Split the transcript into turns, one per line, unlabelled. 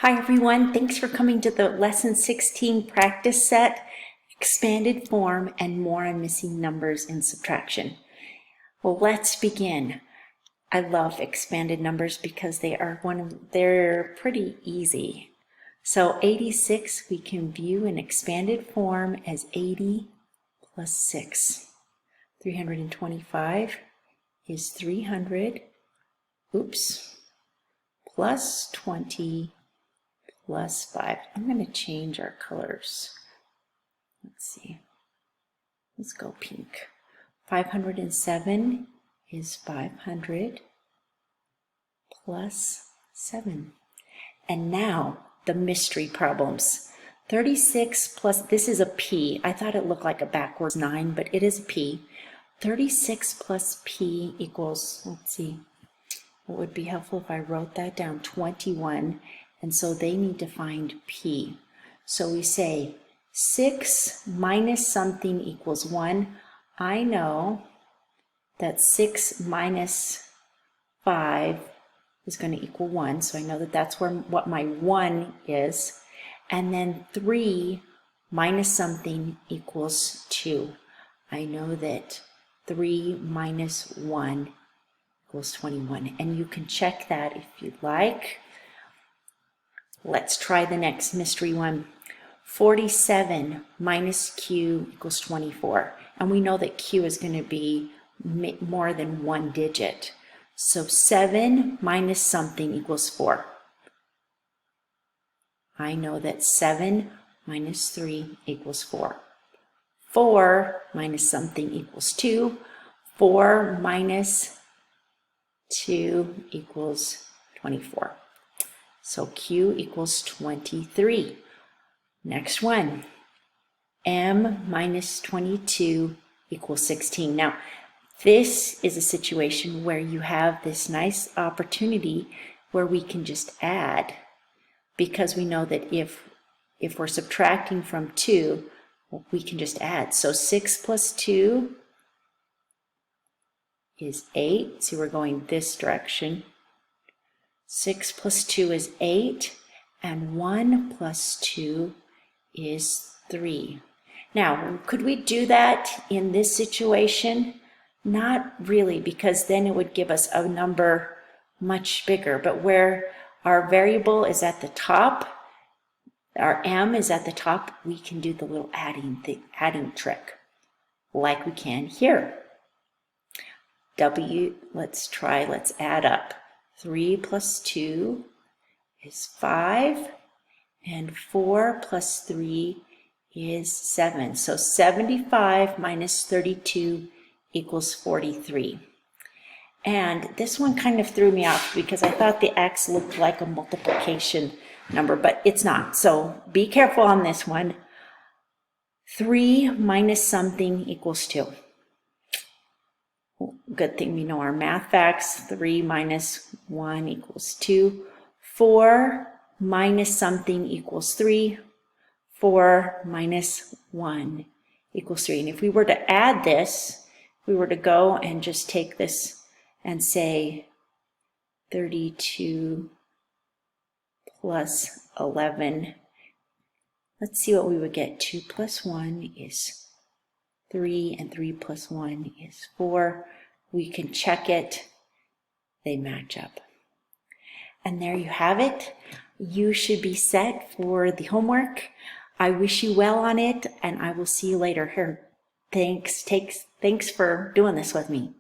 Hi everyone, thanks for coming to the lesson 16 practice set, expanded form, and more on missing numbers and subtraction. Well, let's begin. I love expanded numbers because they're pretty easy. So 86 we can view in expanded form as 80 plus 6. 325 is 300, plus 20 plus 5. I'm going to change our colors. Let's see. Let's go pink. 507 is 500 plus 7. And now the mystery problems. 36 plus, this is a P. I thought it looked like a backwards 9, but it is a P. 36 plus P equals, let's see, it would be helpful if I wrote that down, 21. And so they need to find P. So we say 6 minus something equals 1. I know that 6 minus 5 is going to equal 1. So I know that that's what my 1 is. And then 3 minus something equals 2. I know that 3 minus 1 equals 21. And you can check that if you'd like. Let's try the next mystery one. 47 minus Q equals 24. And we know that Q is going to be more than one digit. So 7 minus something equals 4. I know that 7 minus 3 equals 4. 4 minus something equals 2. 4 minus 2 equals 24. So Q equals 23. Next one. M minus 22 equals 16. Now, this is a situation where you have this nice opportunity where we can just add, because we know that if we're subtracting from 2, we can just add. So 6 plus 2 is 8. See, we're going this direction. 6 plus 2 is 8, and 1 plus 2 is 3. Now, could we do that in this situation? Not really, because then it would give us a number much bigger. But where our variable is at the top, our m is at the top, we can do the little adding trick, like we can here. Let's add up. 3 plus 2 is 5, and 4 plus 3 is 7. So 75 minus 32 equals 43. And this one kind of threw me off because I thought the x looked like a multiplication number, but it's not. So be careful on this one. 3 minus something equals 2. Good thing we know our math facts. 3 minus 1 equals 2. 4 minus something equals 3. 4 minus 1 equals 3. And if we were to add this, we were to go and just take this and say 32 plus 11. Let's see what we would get. 2 plus 1 is 3, and 3 plus 1 is 4. We can check it. They match up. And there you have it. You should be set for the homework. I wish you well on it, and I will see you later. Here, thanks for doing this with me.